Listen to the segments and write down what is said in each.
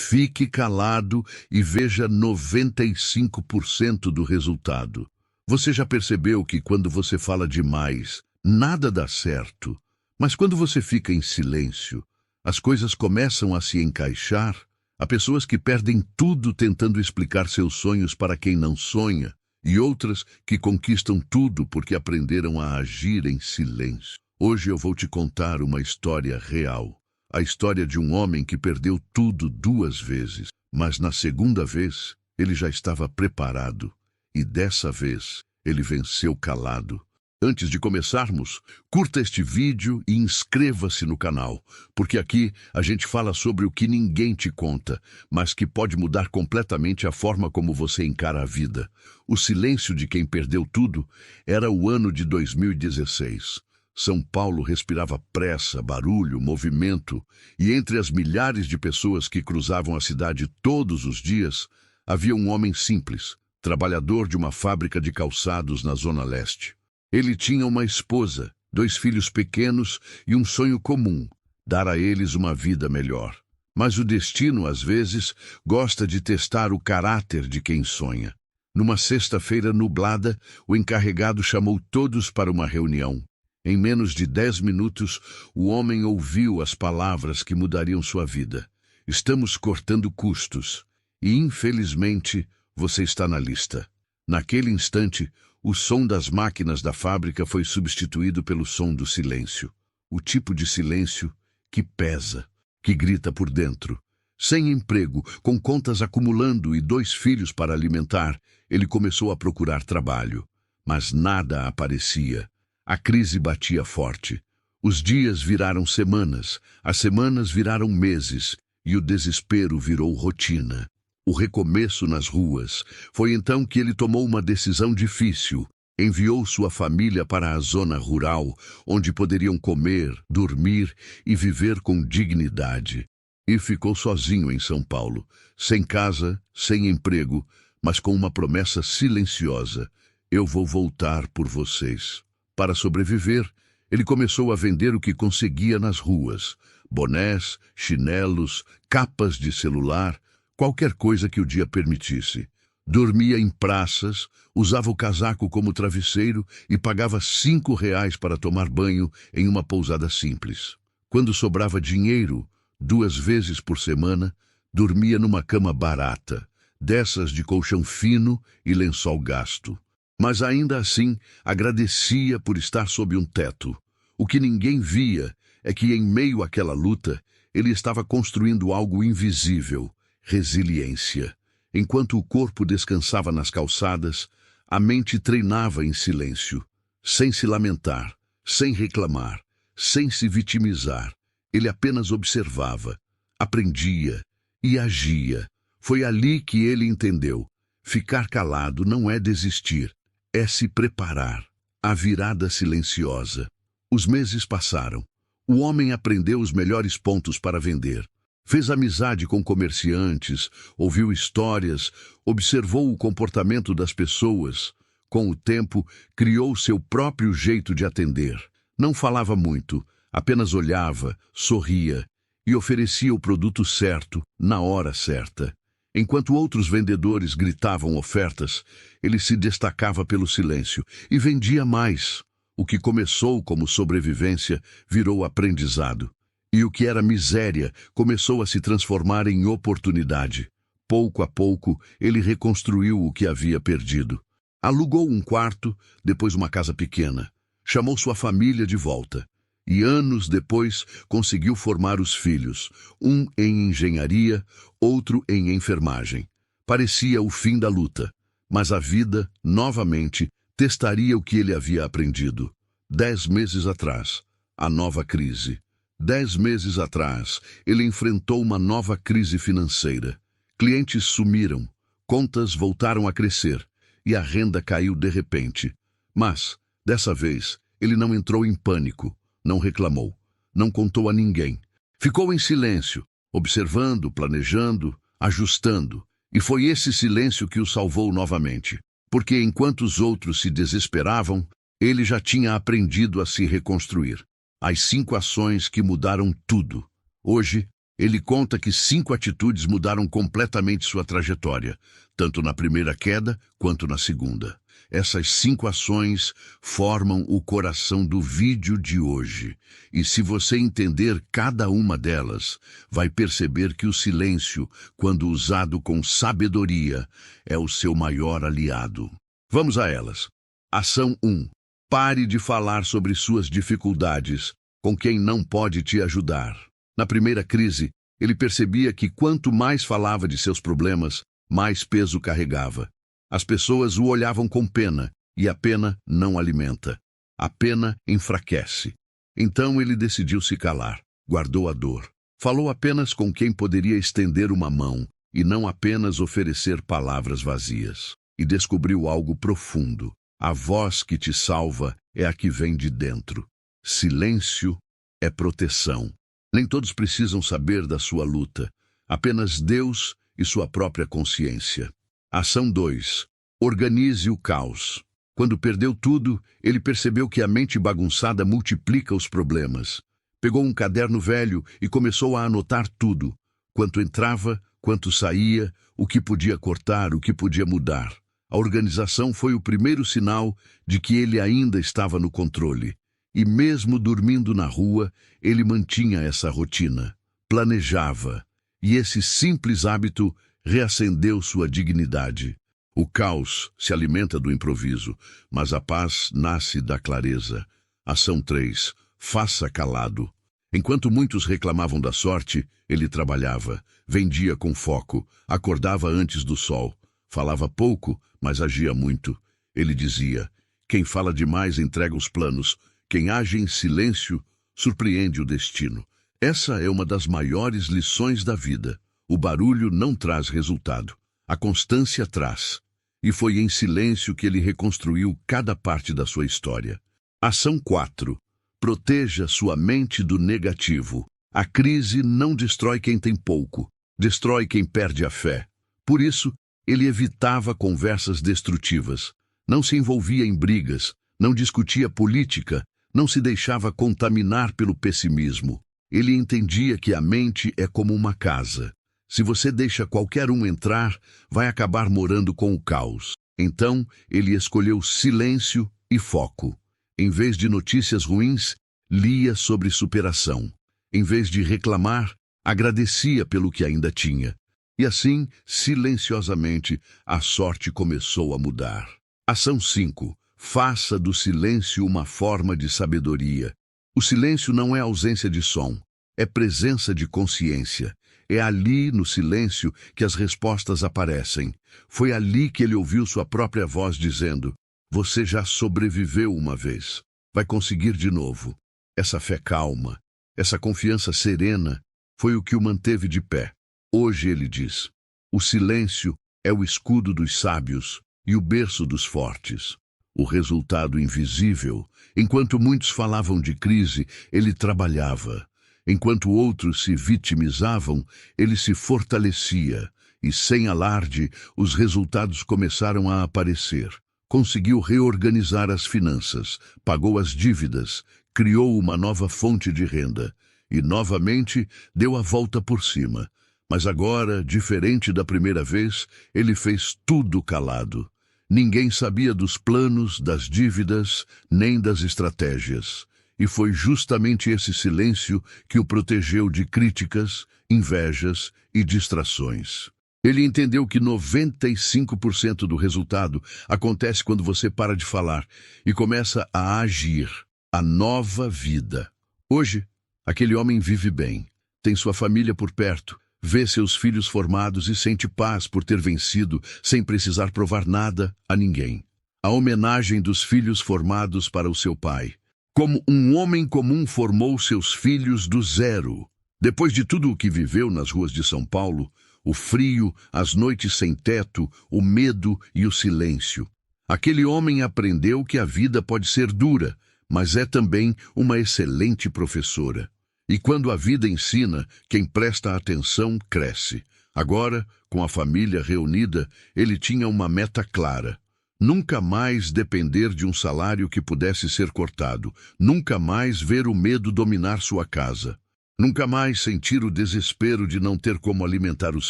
Fique calado e veja 95% do resultado. Você já percebeu que quando você fala demais, nada dá certo? Mas quando você fica em silêncio, as coisas começam a se encaixar. Há pessoas que perdem tudo tentando explicar seus sonhos para quem não sonha, e outras que conquistam tudo porque aprenderam a agir em silêncio. Hoje eu vou te contar uma história real. A história de um homem que perdeu tudo 2 vezes, mas na segunda vez ele já estava preparado, e dessa vez ele venceu calado. Antes de começarmos, curta este vídeo e inscreva-se no canal, porque aqui a gente fala sobre o que ninguém te conta, mas que pode mudar completamente a forma como você encara a vida. O silêncio de quem perdeu tudo era o ano de 2016. São Paulo respirava pressa, barulho, movimento, e entre as milhares de pessoas que cruzavam a cidade todos os dias, havia um homem simples, trabalhador de uma fábrica de calçados na Zona Leste. Ele tinha uma esposa, 2 filhos pequenos e um sonho comum, dar a eles uma vida melhor. Mas o destino, às vezes, gosta de testar o caráter de quem sonha. Numa sexta-feira nublada, o encarregado chamou todos para uma reunião. Em menos de 10 minutos, o homem ouviu as palavras que mudariam sua vida. Estamos cortando custos, e infelizmente você está na lista. Naquele instante, o som das máquinas da fábrica foi substituído pelo som do silêncio. O tipo de silêncio que pesa, que grita por dentro. Sem emprego, com contas acumulando e 2 filhos para alimentar, ele começou a procurar trabalho. Mas nada aparecia. A crise batia forte. Os dias viraram semanas, as semanas viraram meses, e o desespero virou rotina. O recomeço nas ruas. Foi então que ele tomou uma decisão difícil. Enviou sua família para a zona rural, onde poderiam comer, dormir e viver com dignidade. E ficou sozinho em São Paulo, sem casa, sem emprego, mas com uma promessa silenciosa: eu vou voltar por vocês. Para sobreviver, ele começou a vender o que conseguia nas ruas: bonés, chinelos, capas de celular, qualquer coisa que o dia permitisse. Dormia em praças, usava o casaco como travesseiro e pagava R$ 5 para tomar banho em uma pousada simples. Quando sobrava dinheiro, 2 vezes por semana, dormia numa cama barata, dessas de colchão fino e lençol gasto. Mas ainda assim, agradecia por estar sob um teto. O que ninguém via é que, em meio àquela luta, ele estava construindo algo invisível: resiliência. Enquanto o corpo descansava nas calçadas, a mente treinava em silêncio, sem se lamentar, sem reclamar, sem se vitimizar. Ele apenas observava, aprendia e agia. Foi ali que ele entendeu: ficar calado não é desistir, é se preparar. A virada silenciosa. Os meses passaram. O homem aprendeu os melhores pontos para vender. Fez amizade com comerciantes, ouviu histórias, observou o comportamento das pessoas. Com o tempo, criou seu próprio jeito de atender. Não falava muito, apenas olhava, sorria e oferecia o produto certo, na hora certa. Enquanto outros vendedores gritavam ofertas, ele se destacava pelo silêncio e vendia mais. O que começou como sobrevivência virou aprendizado. E o que era miséria começou a se transformar em oportunidade. Pouco a pouco, ele reconstruiu o que havia perdido. Alugou um quarto, depois uma casa pequena. Chamou sua família de volta. E anos depois, conseguiu formar os filhos, um em engenharia, outro em enfermagem. Parecia o fim da luta, mas a vida, novamente, testaria o que ele havia aprendido. 10 meses atrás, a nova crise. 10 meses atrás, ele enfrentou uma nova crise financeira. Clientes sumiram, contas voltaram a crescer e a renda caiu de repente. Mas, dessa vez, ele não entrou em pânico, não reclamou, não contou a ninguém. Ficou em silêncio, observando, planejando, ajustando. E foi esse silêncio que o salvou novamente. Porque enquanto os outros se desesperavam, ele já tinha aprendido a se reconstruir. As 5 ações que mudaram tudo. Hoje, Ele conta que 5 atitudes mudaram completamente sua trajetória, tanto na primeira queda quanto na segunda. Essas 5 ações formam o coração do vídeo de hoje. E se você entender cada uma delas, vai perceber que o silêncio, quando usado com sabedoria, é o seu maior aliado. Vamos a elas. Ação 1. Pare de falar sobre suas dificuldades com quem não pode te ajudar. Na primeira crise, ele percebia que quanto mais falava de seus problemas, mais peso carregava. As pessoas o olhavam com pena, e a pena não alimenta. A pena enfraquece. Então ele decidiu se calar, guardou a dor. Falou apenas com quem poderia estender uma mão, e não apenas oferecer palavras vazias. E descobriu algo profundo. A voz que te salva é a que vem de dentro. Silêncio é proteção. Nem todos precisam saber da sua luta. Apenas Deus e sua própria consciência. Ação 2. Organize o caos. Quando perdeu tudo, ele percebeu que a mente bagunçada multiplica os problemas. Pegou um caderno velho e começou a anotar tudo. Quanto entrava, quanto saía, o que podia cortar, o que podia mudar. A organização foi o primeiro sinal de que ele ainda estava no controle. E mesmo dormindo na rua, ele mantinha essa rotina. Planejava. E esse simples hábito reacendeu sua dignidade. O caos se alimenta do improviso, mas a paz nasce da clareza. Ação 3. Faça calado. Enquanto muitos reclamavam da sorte, ele trabalhava, vendia com foco, acordava antes do sol. Falava pouco, mas agia muito. Ele dizia: quem fala demais entrega os planos, quem age em silêncio surpreende o destino. Essa é uma das maiores lições da vida. O barulho não traz resultado, a constância traz. E foi em silêncio que ele reconstruiu cada parte da sua história. Ação 4. Proteja sua mente do negativo. A crise não destrói quem tem pouco, destrói quem perde a fé. Por isso, ele evitava conversas destrutivas, não se envolvia em brigas, não discutia política, não se deixava contaminar pelo pessimismo. Ele entendia que a mente é como uma casa. Se você deixa qualquer um entrar, vai acabar morando com o caos. Então, ele escolheu silêncio e foco. Em vez de notícias ruins, lia sobre superação. Em vez de reclamar, agradecia pelo que ainda tinha. E assim, silenciosamente, a sorte começou a mudar. Ação 5. Faça do silêncio uma forma de sabedoria. O silêncio não é ausência de som, é presença de consciência. É ali, no silêncio, que as respostas aparecem. Foi ali que ele ouviu sua própria voz dizendo: você já sobreviveu uma vez, vai conseguir de novo. Essa fé calma, essa confiança serena, foi o que o manteve de pé. Hoje ele diz: o silêncio é o escudo dos sábios e o berço dos fortes. O resultado invisível. Enquanto muitos falavam de crise, ele trabalhava. Enquanto outros se vitimizavam, ele se fortalecia. E sem alarde, os resultados começaram a aparecer. Conseguiu reorganizar as finanças, pagou as dívidas, criou uma nova fonte de renda. E novamente deu a volta por cima. Mas agora, diferente da primeira vez, ele fez tudo calado. Ninguém sabia dos planos, das dívidas, nem das estratégias. E foi justamente esse silêncio que o protegeu de críticas, invejas e distrações. Ele entendeu que 95% do resultado acontece quando você para de falar e começa a agir. A nova vida. Hoje, aquele homem vive bem, tem sua família por perto, vê seus filhos formados e sente paz por ter vencido sem precisar provar nada a ninguém. A homenagem dos filhos formados para o seu pai. Como um homem comum formou seus filhos do zero. Depois de tudo o que viveu nas ruas de São Paulo, o frio, as noites sem teto, o medo e o silêncio. Aquele homem aprendeu que a vida pode ser dura, mas é também uma excelente professora. E quando a vida ensina, quem presta atenção cresce. Agora, com a família reunida, ele tinha uma meta clara. Nunca mais depender de um salário que pudesse ser cortado. Nunca mais ver o medo dominar sua casa. Nunca mais sentir o desespero de não ter como alimentar os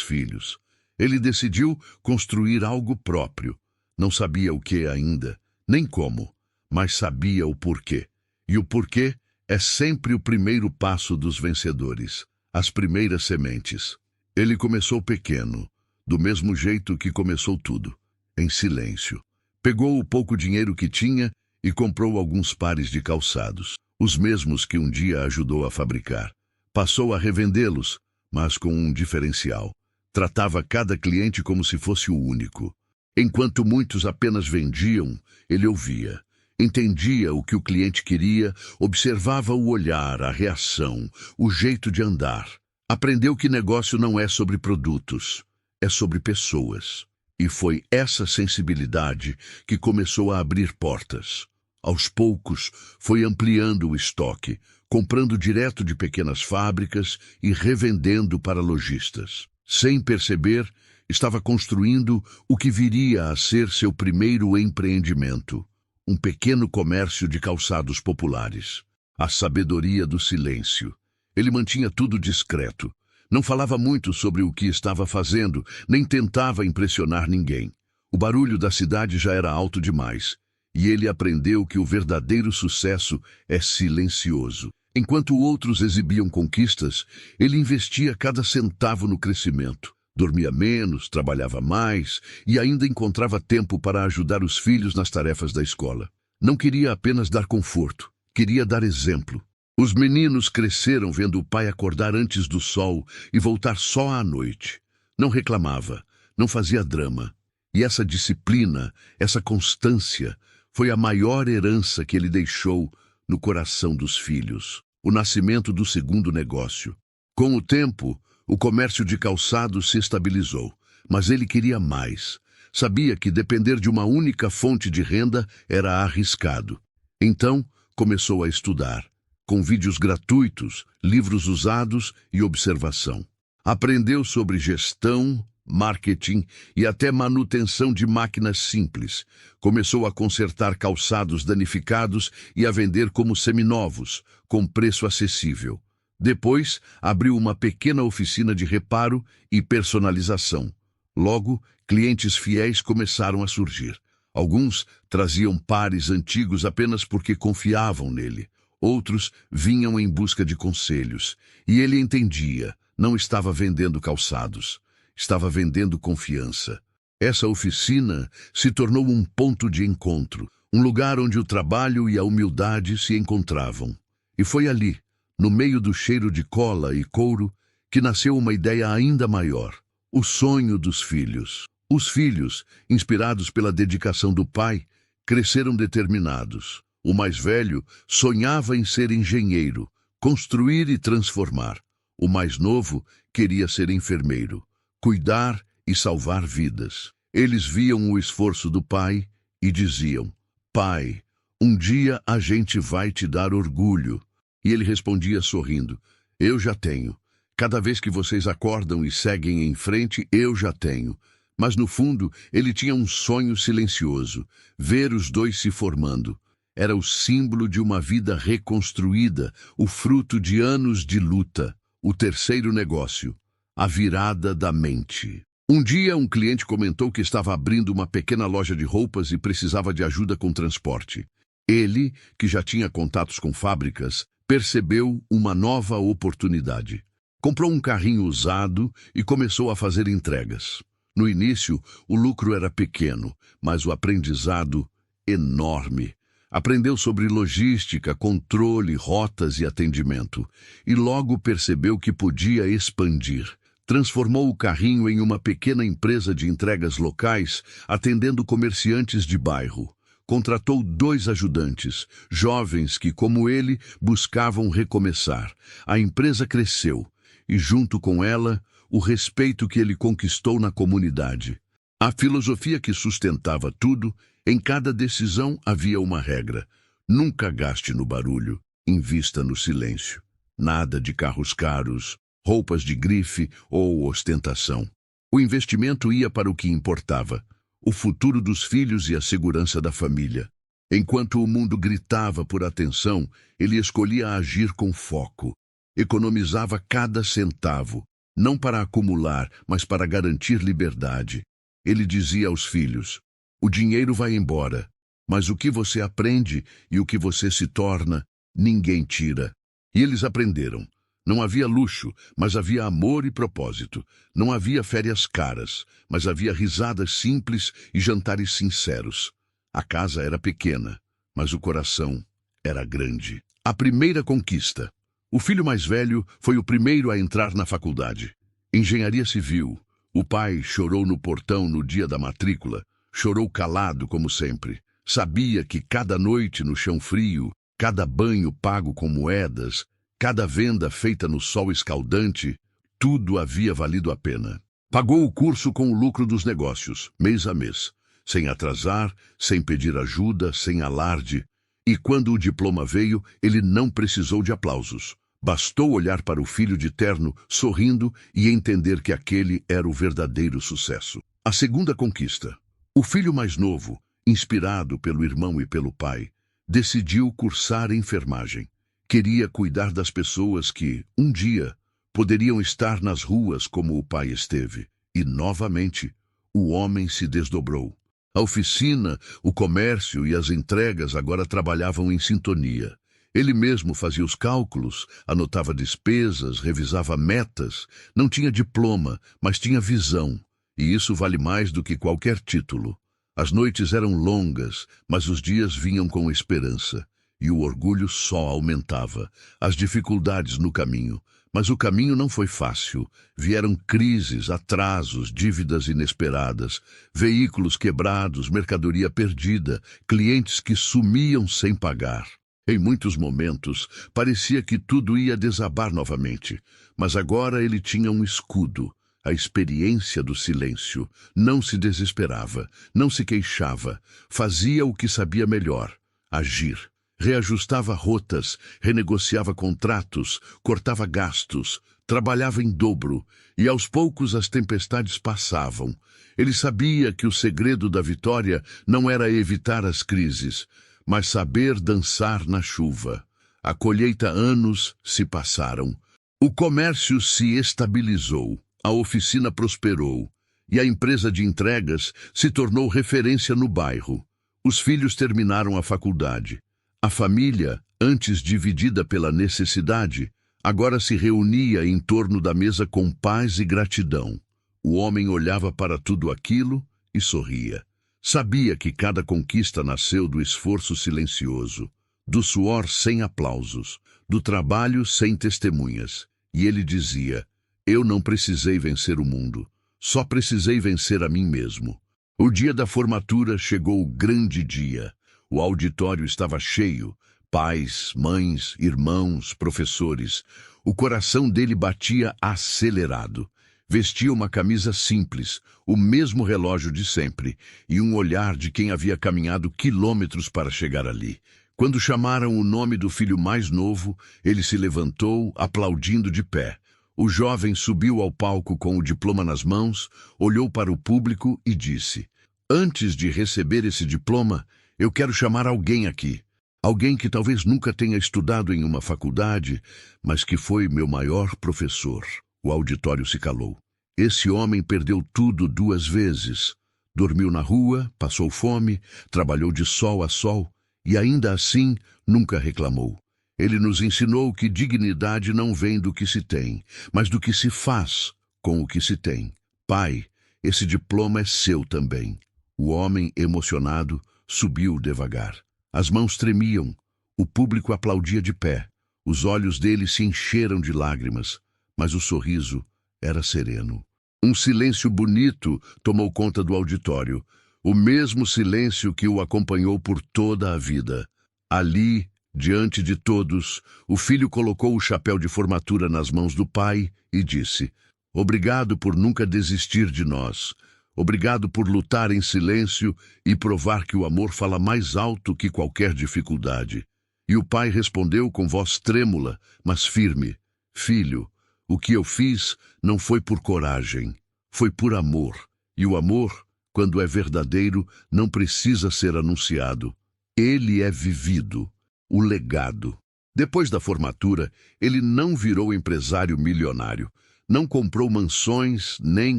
filhos. Ele decidiu construir algo próprio. Não sabia o que ainda, nem como, mas sabia o porquê. E o porquê é sempre o primeiro passo dos vencedores, as primeiras sementes. Ele começou pequeno, do mesmo jeito que começou tudo, em silêncio. Pegou o pouco dinheiro que tinha e comprou alguns pares de calçados, os mesmos que um dia ajudou a fabricar. Passou a revendê-los, mas com um diferencial. Tratava cada cliente como se fosse o único. Enquanto muitos apenas vendiam, ele ouvia. Entendia o que o cliente queria, observava o olhar, a reação, o jeito de andar. Aprendeu que negócio não é sobre produtos, é sobre pessoas. E foi essa sensibilidade que começou a abrir portas. Aos poucos, foi ampliando o estoque, comprando direto de pequenas fábricas e revendendo para lojistas. Sem perceber, estava construindo o que viria a ser seu primeiro empreendimento, um pequeno comércio de calçados populares. A sabedoria do silêncio. Ele mantinha tudo discreto. Não falava muito sobre o que estava fazendo, nem tentava impressionar ninguém. O barulho da cidade já era alto demais, e ele aprendeu que o verdadeiro sucesso é silencioso. Enquanto outros exibiam conquistas, ele investia cada centavo no crescimento. Dormia menos, trabalhava mais e ainda encontrava tempo para ajudar os filhos nas tarefas da escola. Não queria apenas dar conforto, queria dar exemplo. Os meninos cresceram vendo o pai acordar antes do sol e voltar só à noite. Não reclamava, não fazia drama. E essa disciplina, essa constância, foi a maior herança que ele deixou no coração dos filhos. O nascimento do segundo negócio. Com o tempo, o comércio de calçados se estabilizou, mas ele queria mais. Sabia que depender de uma única fonte de renda era arriscado. Então, começou a estudar, com vídeos gratuitos, livros usados e observação. Aprendeu sobre gestão, marketing e até manutenção de máquinas simples. Começou a consertar calçados danificados e a vender como seminovos, com preço acessível. Depois, abriu uma pequena oficina de reparo e personalização. Logo, clientes fiéis começaram a surgir. Alguns traziam pares antigos apenas porque confiavam nele. Outros vinham em busca de conselhos. E ele entendia, não estava vendendo calçados. Estava vendendo confiança. Essa oficina se tornou um ponto de encontro, um lugar onde o trabalho e a humildade se encontravam. E foi ali, no meio do cheiro de cola e couro, que nasceu uma ideia ainda maior: o sonho dos filhos. Os filhos, inspirados pela dedicação do pai, cresceram determinados. O mais velho sonhava em ser engenheiro, construir e transformar. O mais novo queria ser enfermeiro, cuidar e salvar vidas. Eles viam o esforço do pai e diziam: "Pai, um dia a gente vai te dar orgulho." E ele respondia sorrindo: "Eu já tenho. Cada vez que vocês acordam e seguem em frente, eu já tenho." Mas no fundo, ele tinha um sonho silencioso: ver os dois se formando. Era o símbolo de uma vida reconstruída, o fruto de anos de luta. O terceiro negócio: a virada da mente. Um dia, um cliente comentou que estava abrindo uma pequena loja de roupas e precisava de ajuda com transporte. Ele, que já tinha contatos com fábricas, percebeu uma nova oportunidade. Comprou um carrinho usado e começou a fazer entregas. No início, o lucro era pequeno, mas o aprendizado enorme. Aprendeu sobre logística, controle, rotas e atendimento. E logo percebeu que podia expandir. Transformou o carrinho em uma pequena empresa de entregas locais, atendendo comerciantes de bairro. Contratou 2 ajudantes, jovens que, como ele, buscavam recomeçar. A empresa cresceu, e junto com ela, o respeito que ele conquistou na comunidade. A filosofia que sustentava tudo: em cada decisão havia uma regra. Nunca gaste no barulho, invista no silêncio. Nada de carros caros, roupas de grife ou ostentação. O investimento ia para o que importava: o futuro dos filhos e a segurança da família. Enquanto o mundo gritava por atenção, ele escolhia agir com foco. Economizava cada centavo, não para acumular, mas para garantir liberdade. Ele dizia aos filhos: o dinheiro vai embora, mas o que você aprende e o que você se torna, ninguém tira. E eles aprenderam. Não havia luxo, mas havia amor e propósito. Não havia férias caras, mas havia risadas simples e jantares sinceros. A casa era pequena, mas o coração era grande. A primeira conquista. O filho mais velho foi o primeiro a entrar na faculdade. Engenharia civil. O pai chorou no portão no dia da matrícula. Chorou calado, como sempre. Sabia que cada noite no chão frio, cada banho pago com moedas, cada venda feita no sol escaldante, tudo havia valido a pena. Pagou o curso com o lucro dos negócios, mês a mês, sem atrasar, sem pedir ajuda, sem alarde. E quando o diploma veio, ele não precisou de aplausos. Bastou olhar para o filho de terno, sorrindo, e entender que aquele era o verdadeiro sucesso. A segunda conquista. O filho mais novo, inspirado pelo irmão e pelo pai, decidiu cursar enfermagem. Queria cuidar das pessoas que, um dia, poderiam estar nas ruas como o pai esteve. E, novamente, o homem se desdobrou. A oficina, o comércio e as entregas agora trabalhavam em sintonia. Ele mesmo fazia os cálculos, anotava despesas, revisava metas. Não tinha diploma, mas tinha visão. E isso vale mais do que qualquer título. As noites eram longas, mas os dias vinham com esperança. E o orgulho só aumentava. As dificuldades no caminho. Mas o caminho não foi fácil. Vieram crises, atrasos, dívidas inesperadas, veículos quebrados, mercadoria perdida, clientes que sumiam sem pagar. Em muitos momentos, parecia que tudo ia desabar novamente. Mas agora ele tinha um escudo. A experiência do silêncio. Não se desesperava, não se queixava. Fazia o que sabia melhor: agir. Reajustava rotas, renegociava contratos, cortava gastos, trabalhava em dobro, e aos poucos as tempestades passavam. Ele sabia que o segredo da vitória não era evitar as crises, mas saber dançar na chuva. A colheita anos se passaram. O comércio se estabilizou, a oficina prosperou, e a empresa de entregas se tornou referência no bairro. Os filhos terminaram a faculdade. A família, antes dividida pela necessidade, agora se reunia em torno da mesa com paz e gratidão. O homem olhava para tudo aquilo e sorria. Sabia que cada conquista nasceu do esforço silencioso, do suor sem aplausos, do trabalho sem testemunhas. E ele dizia: eu não precisei vencer o mundo, só precisei vencer a mim mesmo. O dia da formatura chegou, o grande dia. O auditório estava cheio, pais, mães, irmãos, professores. O coração dele batia acelerado. Vestia uma camisa simples, o mesmo relógio de sempre, e um olhar de quem havia caminhado quilômetros para chegar ali. Quando chamaram o nome do filho mais novo, ele se levantou, aplaudindo de pé. O jovem subiu ao palco com o diploma nas mãos, olhou para o público e disse: antes de receber esse diploma, eu quero chamar alguém aqui. Alguém que talvez nunca tenha estudado em uma faculdade, mas que foi meu maior professor. O auditório se calou. Esse homem perdeu tudo 2 vezes. Dormiu na rua, passou fome, trabalhou de sol a sol e ainda assim nunca reclamou. Ele nos ensinou que dignidade não vem do que se tem, mas do que se faz com o que se tem. Pai, esse diploma é seu também. O homem, emocionado, subiu devagar. As mãos tremiam. O público aplaudia de pé. Os olhos dele se encheram de lágrimas, mas o sorriso era sereno. Um silêncio bonito tomou conta do auditório, o mesmo silêncio que o acompanhou por toda a vida. Ali, diante de todos, o filho colocou o chapéu de formatura nas mãos do pai e disse: obrigado por nunca desistir de nós. Obrigado por lutar em silêncio e provar que o amor fala mais alto que qualquer dificuldade. E o pai respondeu com voz trêmula, mas firme: filho, o que eu fiz não foi por coragem, foi por amor. E o amor, quando é verdadeiro, não precisa ser anunciado. Ele é vivido, o legado. Depois da formatura, ele não virou empresário milionário, não comprou mansões nem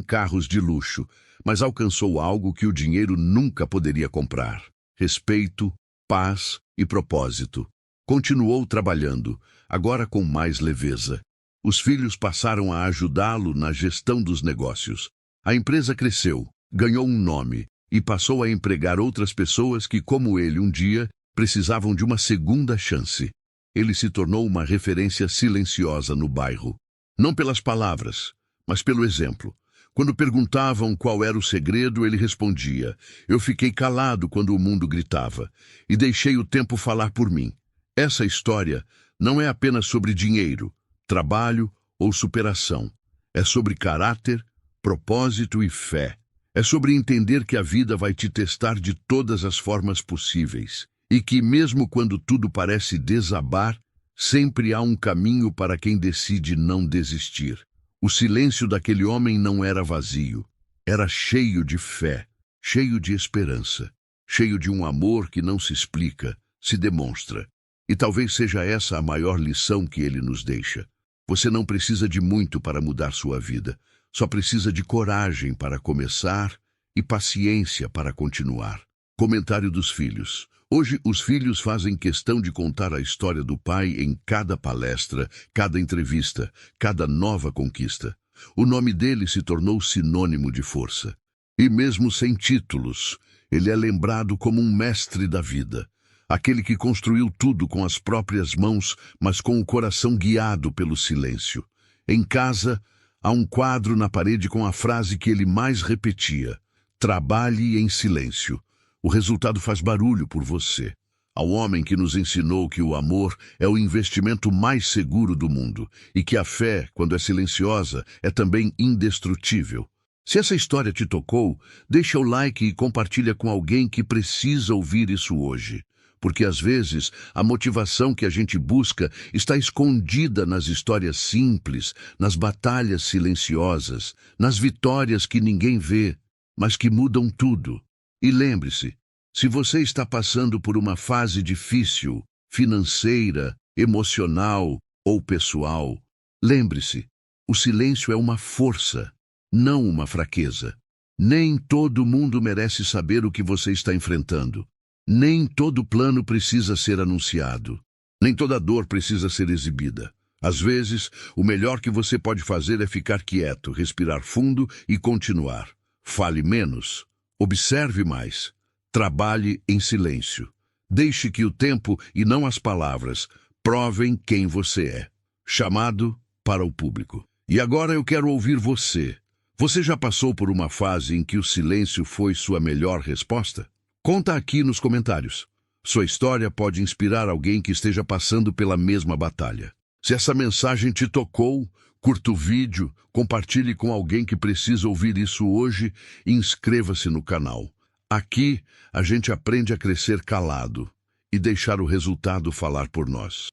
carros de luxo, mas alcançou algo que o dinheiro nunca poderia comprar: respeito, paz e propósito. Continuou trabalhando, agora com mais leveza. Os filhos passaram a ajudá-lo na gestão dos negócios. A empresa cresceu, ganhou um nome e passou a empregar outras pessoas que, como ele um dia, precisavam de uma segunda chance. Ele se tornou uma referência silenciosa no bairro. Não pelas palavras, mas pelo exemplo. Quando perguntavam qual era o segredo, ele respondia: "Eu fiquei calado quando o mundo gritava e deixei o tempo falar por mim." Essa história não é apenas sobre dinheiro, trabalho ou superação. É sobre caráter, propósito e fé. É sobre entender que a vida vai te testar de todas as formas possíveis e que, mesmo quando tudo parece desabar, sempre há um caminho para quem decide não desistir. O silêncio daquele homem não era vazio, era cheio de fé, cheio de esperança, cheio de um amor que não se explica, se demonstra. E talvez seja essa a maior lição que ele nos deixa. Você não precisa de muito para mudar sua vida, só precisa de coragem para começar e paciência para continuar. Comentário dos filhos. Hoje, os filhos fazem questão de contar a história do pai em cada palestra, cada entrevista, cada nova conquista. O nome dele se tornou sinônimo de força. E mesmo sem títulos, ele é lembrado como um mestre da vida. Aquele que construiu tudo com as próprias mãos, mas com o coração guiado pelo silêncio. Em casa, há um quadro na parede com a frase que ele mais repetia: "Trabalhe em silêncio. O resultado faz barulho por você." Ao homem que nos ensinou que o amor é o investimento mais seguro do mundo e que a fé, quando é silenciosa, é também indestrutível. Se essa história te tocou, deixa o like e compartilha com alguém que precisa ouvir isso hoje. Porque às vezes a motivação que a gente busca está escondida nas histórias simples, nas batalhas silenciosas, nas vitórias que ninguém vê, mas que mudam tudo. E lembre-se, se você está passando por uma fase difícil, financeira, emocional ou pessoal, lembre-se, o silêncio é uma força, não uma fraqueza. Nem todo mundo merece saber o que você está enfrentando. Nem todo plano precisa ser anunciado. Nem toda dor precisa ser exibida. Às vezes, o melhor que você pode fazer é ficar quieto, respirar fundo e continuar. Fale menos. Observe mais. Trabalhe em silêncio. Deixe que o tempo e não as palavras provem quem você é. Chamado para o público. E agora eu quero ouvir você. Você já passou por uma fase em que o silêncio foi sua melhor resposta? Conta aqui nos comentários. Sua história pode inspirar alguém que esteja passando pela mesma batalha. Se essa mensagem te tocou, curta o vídeo, compartilhe com alguém que precisa ouvir isso hoje e inscreva-se no canal. Aqui, a gente aprende a crescer calado e deixar o resultado falar por nós.